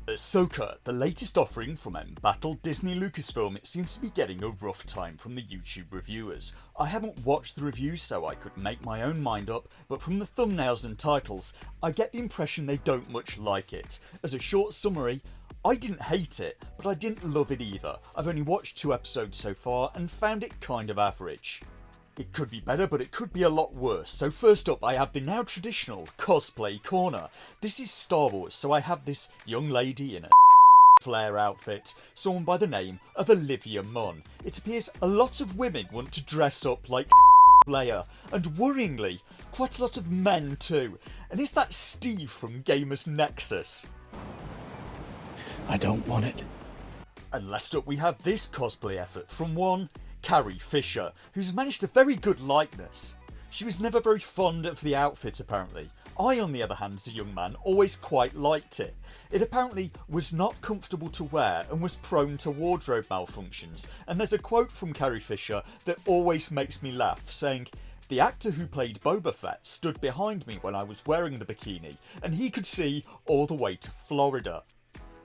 Ahsoka, the latest offering from embattled Disney Lucasfilm, it seems to be getting a rough time from the YouTube reviewers. I haven't watched the reviews so I could make my own mind up, but from the thumbnails and titles, I get the impression they don't much like it. As a short summary, I didn't hate it, but I didn't love it either. I've only watched 2 episodes so far and found it kind of average. It could be better, but it could be a lot worse. So first up, I have the now traditional cosplay corner. This is Star Wars, so I have this young lady in a flare outfit, someone by the name of Olivia Munn. It appears a lot of women want to dress up like Leia, and worryingly, quite a lot of men too. And is that Steve from Gamers Nexus? I don't want it. And last up we have this cosplay effort from one Carrie Fisher, who's managed a very good likeness. She was never very fond of the outfit apparently. I, on the other hand, as a young man, always quite liked it. It apparently was not comfortable to wear and was prone to wardrobe malfunctions, and there's a quote from Carrie Fisher that always makes me laugh, saying, "The actor who played Boba Fett stood behind me when I was wearing the bikini, and he could see all the way to Florida."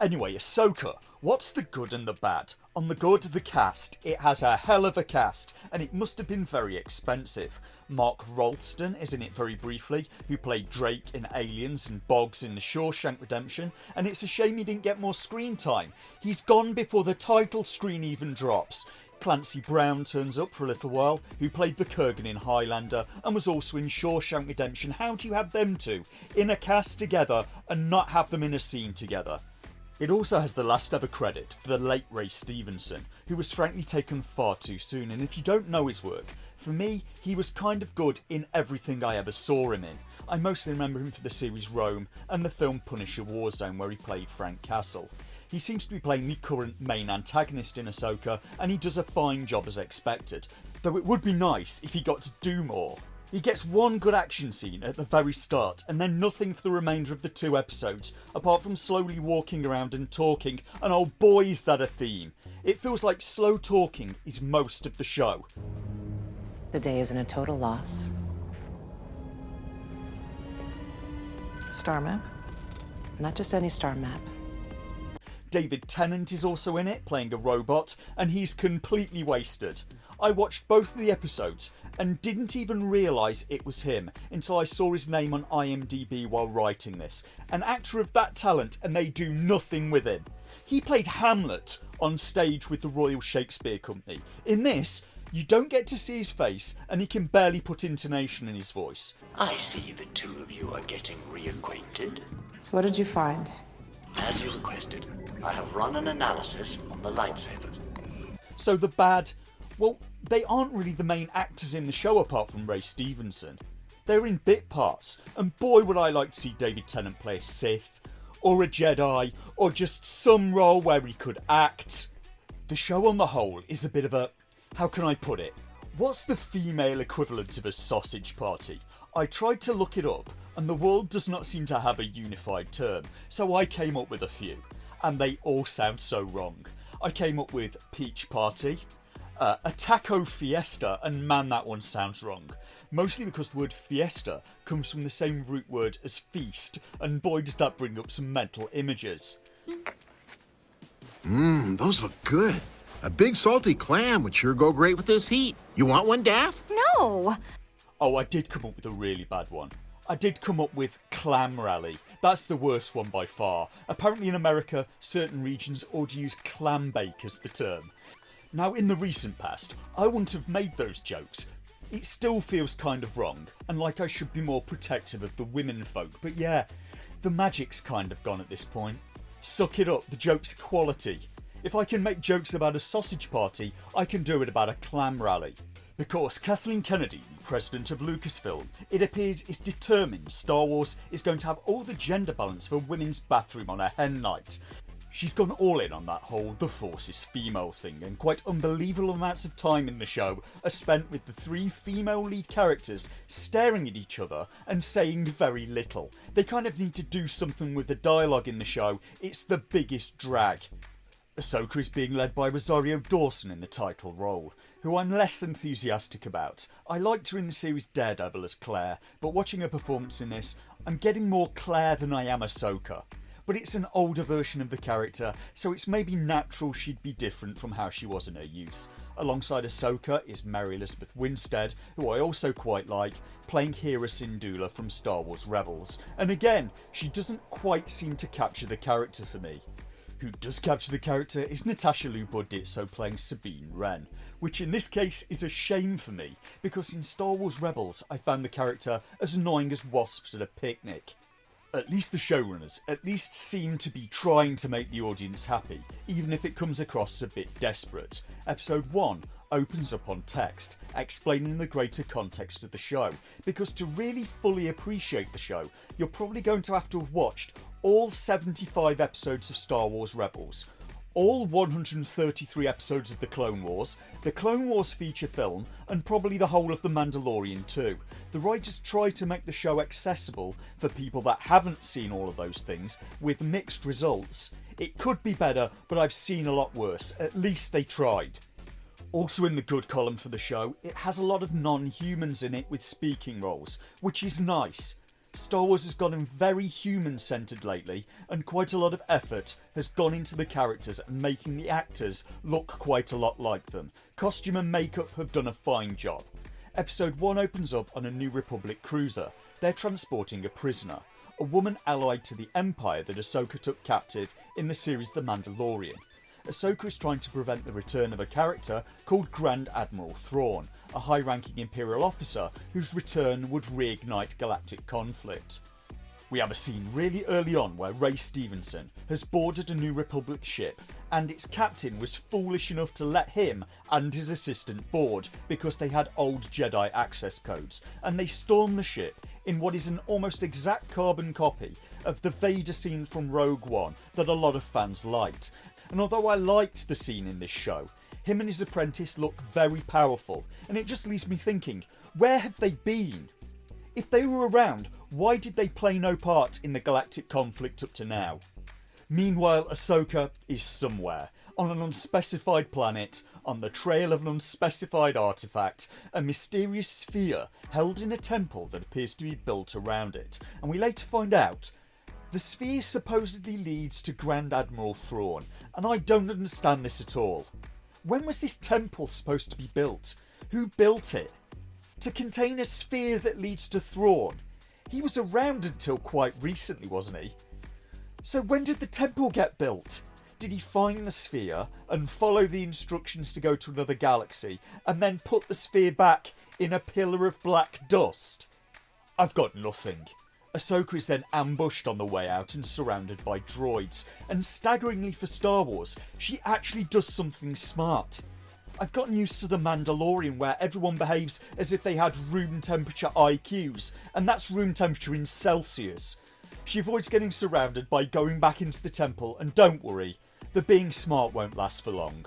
Anyway, Ahsoka, what's the good and the bad? On the good, the cast. It has a hell of a cast, and it must have been very expensive. Mark Rolston is in it very briefly, who played Drake in Aliens and Boggs in The Shawshank Redemption, and it's a shame he didn't get more screen time. He's gone before the title screen even drops. Clancy Brown turns up for a little while, who played the Kurgan in Highlander and was also in Shawshank Redemption. How do you have them two in a cast together and not have them in a scene together? It also has the last ever credit for the late Ray Stevenson, who was frankly taken far too soon, and if you don't know his work, for me, he was kind of good in everything I ever saw him in. I mostly remember him for the series Rome and the film Punisher Warzone, where he played Frank Castle. He seems to be playing the current main antagonist in Ahsoka, and he does a fine job as expected, though it would be nice if he got to do more. He gets one good action scene at the very start, and then nothing for the remainder of the 2 episodes, apart from slowly walking around and talking, and oh boy is that a theme. It feels like slow talking is most of the show. The day isn't a total loss. Star map? Not just any star map. David Tennant is also in it, playing a robot, and he's completely wasted. I watched both of the episodes and didn't even realise it was him until I saw his name on IMDb while writing this. An actor of that talent, and they do nothing with him. He played Hamlet on stage with the Royal Shakespeare Company. In this, you don't get to see his face, and he can barely put intonation in his voice. I see the 2 of you are getting reacquainted. So what did you find? As you requested, I have run an analysis on the lightsabers. So the bad, well, they aren't really the main actors in the show apart from Ray Stevenson. They're in bit parts, and boy would I like to see David Tennant play a Sith, or a Jedi, or just some role where he could act. The show on the whole is a bit of a, how can I put it? What's the female equivalent of a sausage party? I tried to look it up, and the world does not seem to have a unified term, so I came up with a few, and they all sound so wrong. I came up with peach party, a taco fiesta, and man, that one sounds wrong. Mostly because the word fiesta comes from the same root word as feast, and boy does that bring up some mental images. Those look good. A big salty clam would sure go great with this heat. You want one, Daff? No! Oh, I did come up with a really bad one. I did come up with clam rally. That's the worst one by far. Apparently in America, certain regions ought to use clam bake as the term. Now in the recent past, I wouldn't have made those jokes. It still feels kind of wrong, and like I should be more protective of the women folk, but yeah, the magic's kind of gone at this point. Suck it up, the joke's quality. If I can make jokes about a sausage party, I can do it about a clam rally. Because Kathleen Kennedy, the president of Lucasfilm, it appears is determined Star Wars is going to have all the gender balance for women's bathroom on a hen night. She's gone all in on that whole the Force is female thing, and quite unbelievable amounts of time in the show are spent with the 3 female lead characters staring at each other and saying very little. They kind of need to do something with the dialogue in the show. It's the biggest drag. Ahsoka is being led by Rosario Dawson in the title role, who I'm less enthusiastic about. I liked her in the series Daredevil as Claire, but watching her performance in this, I'm getting more Claire than I am Ahsoka. but it's an older version of the character, so it's maybe natural she'd be different from how she was in her youth. Alongside Ahsoka is Mary Elizabeth Winstead, who I also quite like, playing Hera Syndulla from Star Wars Rebels, and again, she doesn't quite seem to capture the character for me. Who does capture the character is Natasha Liu Bordizzo playing Sabine Wren, which in this case is a shame for me, because in Star Wars Rebels I found the character as annoying as wasps at a picnic. At least the showrunners at least seem to be trying to make the audience happy, even if it comes across a bit desperate. Episode 1 opens up on text, explaining the greater context of the show, because to really fully appreciate the show, you're probably going to have watched all 75 episodes of Star Wars Rebels, all 133 episodes of The Clone Wars, the Clone Wars feature film, and probably the whole of The Mandalorian too. The writers try to make the show accessible for people that haven't seen all of those things, with mixed results. It could be better, but I've seen a lot worse. At least they tried. Also in the good column for the show, it has a lot of non-humans in it with speaking roles, which is nice. Star Wars has gotten very human-centred lately, and quite a lot of effort has gone into the characters and making the actors look quite a lot like them. Costume and makeup have done a fine job. Episode 1 opens up on a New Republic cruiser. They're transporting a prisoner, a woman allied to the Empire that Ahsoka took captive in the series The Mandalorian. Ahsoka is trying to prevent the return of a character called Grand Admiral Thrawn, a high-ranking Imperial officer whose return would reignite galactic conflict. We have a scene really early on where Ray Stevenson has boarded a New Republic ship, and its captain was foolish enough to let him and his assistant board because they had old Jedi access codes, and they storm the ship in what is an almost exact carbon copy of the Vader scene from Rogue One that a lot of fans liked. And although I liked the scene in this show, him and his apprentice look very powerful, and it just leaves me thinking, where have they been? If they were around, why did they play no part in the galactic conflict up to now? Meanwhile, Ahsoka is somewhere, on an unspecified planet, on the trail of an unspecified artefact, a mysterious sphere held in a temple that appears to be built around it, and we later find out the sphere supposedly leads to Grand Admiral Thrawn, and I don't understand this at all. When was this temple supposed to be built? Who built it? To contain a sphere that leads to Thrawn? He was around until quite recently, wasn't he? So when did the temple get built? Did he find the sphere and follow the instructions to go to another galaxy and then put the sphere back in a pillar of black dust? I've got nothing. Ahsoka is then ambushed on the way out and surrounded by droids, and staggeringly for Star Wars, she actually does something smart. I've gotten used to The Mandalorian where everyone behaves as if they had room temperature IQs, and that's room temperature in Celsius. She avoids getting surrounded by going back into the temple, and don't worry, the being smart won't last for long.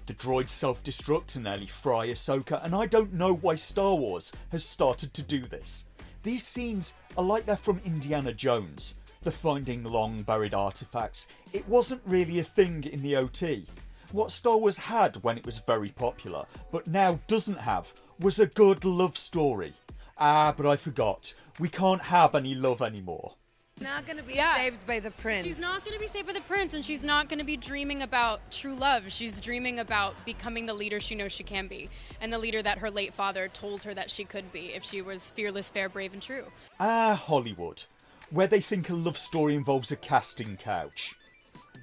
The droids self-destruct and nearly fry Ahsoka, and I don't know why Star Wars has started to do this. These scenes are like they're from Indiana Jones, the finding long buried artefacts. It wasn't really a thing in the OT. What Star Wars had when it was very popular, but now doesn't have, was a good love story. Ah, but I forgot. We can't have any love anymore. Not going to be saved by the prince. She's not going to be saved by the prince, and she's not going to be dreaming about true love. She's dreaming about becoming the leader she knows she can be, and the leader that her late father told her that she could be if she was fearless, fair, brave, and true. Ah, Hollywood, where they think a love story involves a casting couch.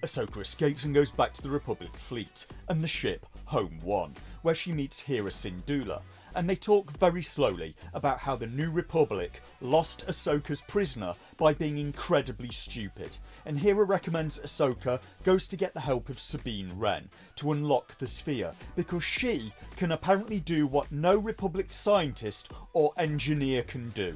Ahsoka escapes and goes back to the Republic fleet and the ship Home 1, where she meets Hera Syndulla, and they talk very slowly about how the New Republic lost Ahsoka's prisoner by being incredibly stupid, and Hera recommends Ahsoka goes to get the help of Sabine Wren to unlock the sphere, because she can apparently do what no Republic scientist or engineer can do.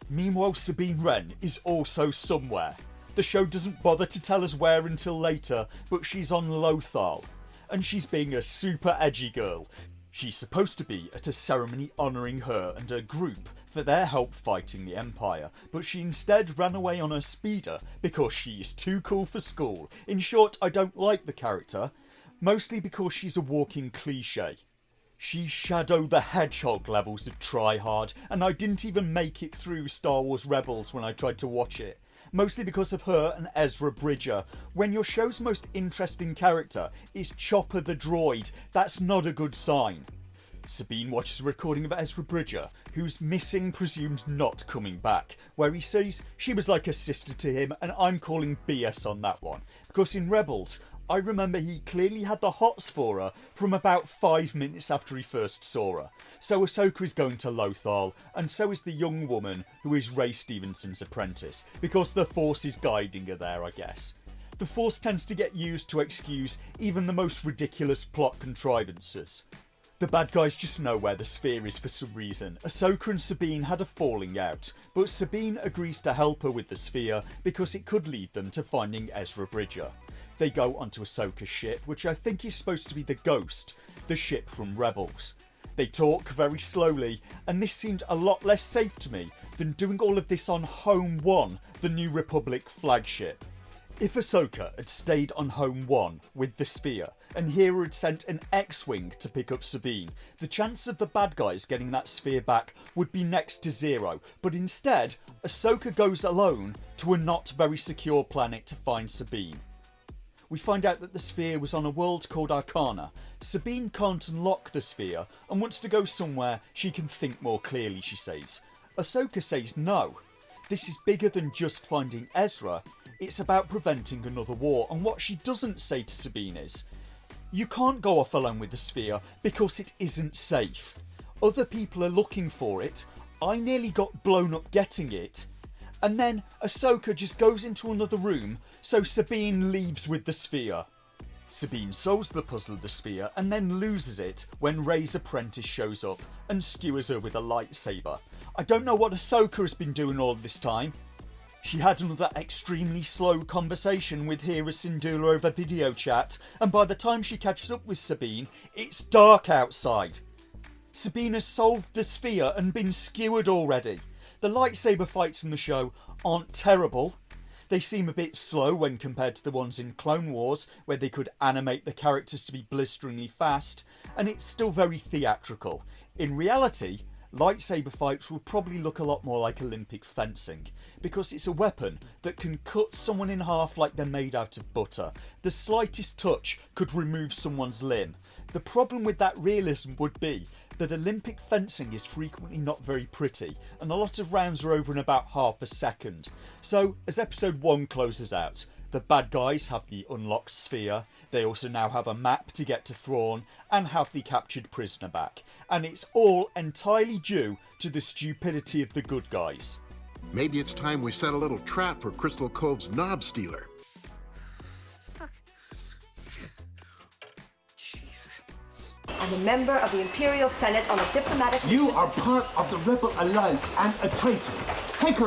Meanwhile, Sabine Wren is also somewhere. The show doesn't bother to tell us where until later, but she's on Lothal, and she's being a super edgy girl. She's supposed to be at a ceremony honouring her and her group for their help fighting the Empire, but she instead ran away on her speeder because she is too cool for school. In short, I don't like the character, mostly because she's a walking cliche. She's Shadow the Hedgehog levels of try hard, and I didn't even make it through Star Wars Rebels when I tried to watch it. mostly because of her and Ezra Bridger. When your show's most interesting character is Chopper the droid, that's not a good sign. Sabine watches a recording of Ezra Bridger, who's missing, presumed not coming back, where he says she was like a sister to him, and I'm calling BS on that one. Because in Rebels, I remember he clearly had the hots for her from about 5 minutes after he first saw her. So Ahsoka is going to Lothal, and so is the young woman who is Ray Stevenson's apprentice, because the Force is guiding her there, I guess. The Force tends to get used to excuse even the most ridiculous plot contrivances. The bad guys just know where the sphere is for some reason. Ahsoka and Sabine had a falling out, but Sabine agrees to help her with the sphere because it could lead them to finding Ezra Bridger. They go onto Ahsoka's ship, which I think is supposed to be the Ghost, the ship from Rebels. They talk very slowly, and this seemed a lot less safe to me than doing all of this on Home 1, the New Republic flagship. If Ahsoka had stayed on Home 1 with the sphere, and Hera had sent an X-Wing to pick up Sabine, the chance of the bad guys getting that sphere back would be next to zero, but instead, Ahsoka goes alone to a not very secure planet to find Sabine. We find out that the sphere was on a world called Arcana. Sabine can't unlock the sphere and wants to go somewhere she can think more clearly, she says. Ahsoka says no. This is bigger than just finding Ezra. It's about preventing another war, and what she doesn't say to Sabine is, you can't go off alone with the sphere because it isn't safe. Other people are looking for it. I nearly got blown up getting it. And then Ahsoka just goes into another room, so Sabine leaves with the sphere. Sabine solves the puzzle of the sphere and then loses it when Rey's apprentice shows up and skewers her with a lightsaber. I don't know what Ahsoka has been doing all this time. She had another extremely slow conversation with Hera Syndulla over video chat, and by the time she catches up with Sabine, it's dark outside. Sabine has solved the sphere and been skewered already. The lightsaber fights in the show aren't terrible. They seem a bit slow when compared to the ones in Clone Wars, where they could animate the characters to be blisteringly fast, and it's still very theatrical. In reality, lightsaber fights will probably look a lot more like Olympic fencing, because it's a weapon that can cut someone in half like they're made out of butter. The slightest touch could remove someone's limb. The problem with that realism would be that Olympic fencing is frequently not very pretty, and a lot of rounds are over in about half a second. So, as episode 1 closes out, the bad guys have the unlocked sphere, they also now have a map to get to Thrawn, and have the captured prisoner back. And it's all entirely due to the stupidity of the good guys. Maybe it's time we set a little trap for Crystal Cove's knob stealer. I'm a member of the Imperial Senate on a diplomatic... You are part of the Rebel Alliance and a traitor. Take her